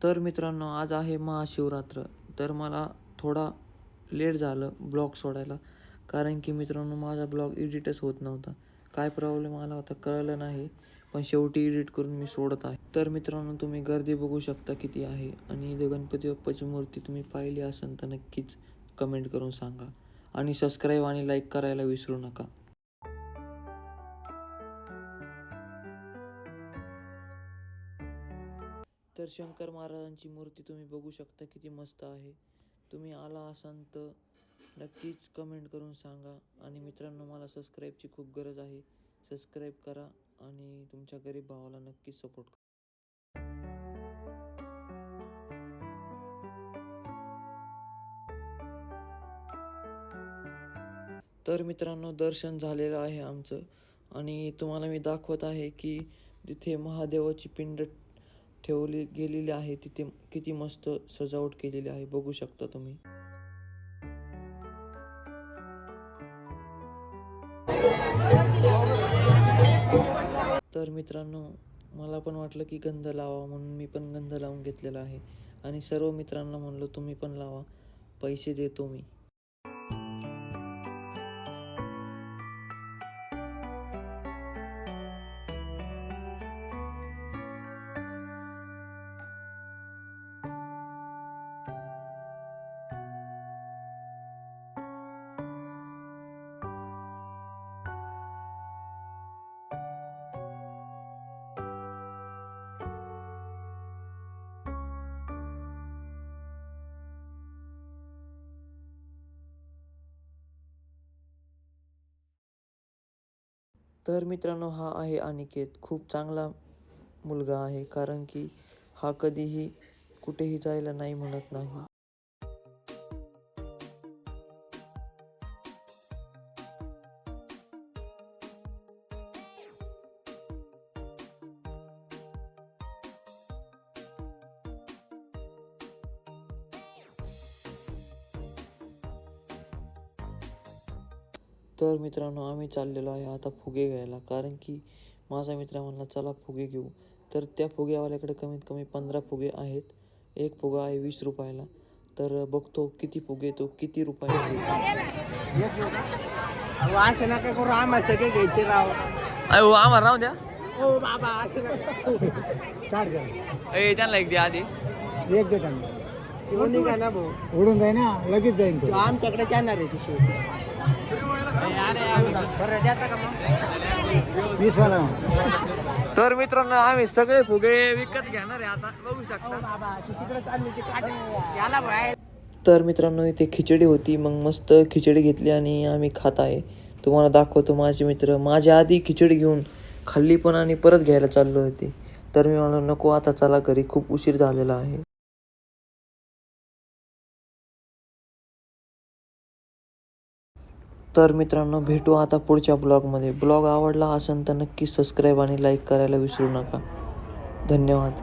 तर मित्रांनो, आज आहे महाशिवरात्र. तर मला थोडा लेट झालं ब्लॉग सोडायला, कारण की मित्रांनो माझा ब्लॉग एडिटच होत नव्हता. काय प्रॉब्लेम आला होता कळलं नाही, पण शेवटी एडिट करून मी सोडत आहे. तर मित्रांनो, तुम्ही गर्दी बघू शकता किती आहे, आणि जर गणपती बाप्पाची मूर्ती तुम्ही पाहिली असेल तर नक्कीच कमेंट करून सांगा, आणि सबस्क्राईब आणि लाईक करायला विसरू नका. तर शंकर महाराजांची मूर्ती तुम्ही बघू शकता किती मस्त आहे. तुम्ही आला असाल तर नक्कीच कमेंट करून सांगा. आणि मित्रांनो, मला सबस्क्राईबची खूप गरज आहे. सबस्क्राईब करा आणि तुमच्या गरीब भावाला नक्कीच सपोर्ट करा. तर मित्रांनो, दर्शन झालेलं आहे आमचं, आणि तुम्हाला मी दाखवत आहे की तिथे महादेवाची पिंड ठेवली गेलेली आहे. तिथे किती मस्त सजावट केलेली आहे, बघू शकता तुम्ही. तर मित्रांनो, मला पण वाटलं की गंध लावा, म्हणून मी पण गंध लावून घेतलेला आहे, आणि सर्व मित्रांना म्हणलो तुम्ही पण लावा, पैसे देतो मी. तर मित्रांनो, हा आहे अनिकेत. खूप चांगला मुलगा आहे, कारण की हा कधीही कुठेही जायला नाही म्हणत नाही. तर मित्रांनो, आम्ही चाललेलो आहे आता फुगे घ्यायला, कारण की माझा मित्र म्हणला चला फुगे घेऊ. तर त्या फुग्यावाल्याकडे कमीत कमी 15 फुगे आहेत. एक फुगा आहे 20 रुपयाला. तर बघतो किती फुगे तो किती रुपयाला देतो. असं नका करू, आम्हाला सगळे घ्यायचे राव. अरे आम्हाला राहू द्या. हो बाबा, असं नका. काढ द्या. त्यांना एक द्या आधी. एक दे त्यांना. तेव्हा निघा ना भाऊ, उडून जाई ना, लगेच जाईन तो. आमच्याकडे जाणार आहे ती शेवटी. बरं द्याता का मग? 20 वाला. तर मित्रांनो, आम्ही सगळे फुगे विकत घेणार आहे आता, बघू शकता. बाबा तिकडे चालली ती काढ याला बाहेर. तर मित्रांनो, इथे खिचडी होती. मग मस्त खिचडी घेतली आणि आम्ही खात आहे. तुम्हाला दाखवतो. माझे मित्र माझ्या आधी खिचडी घेऊन खाल्ली पण, आणि परत घ्यायला चाललो होते. तर मी म्हणलो नको, आता चला घरी, खूप उशीर झालेला आहे. तर मित्रांनो, भेटू आता पुढच्या ब्लॉगमध्ये. ब्लॉग आवडला असेल तर नक्की सबस्क्राईब आणि लाईक करायला विसरू नका. धन्यवाद.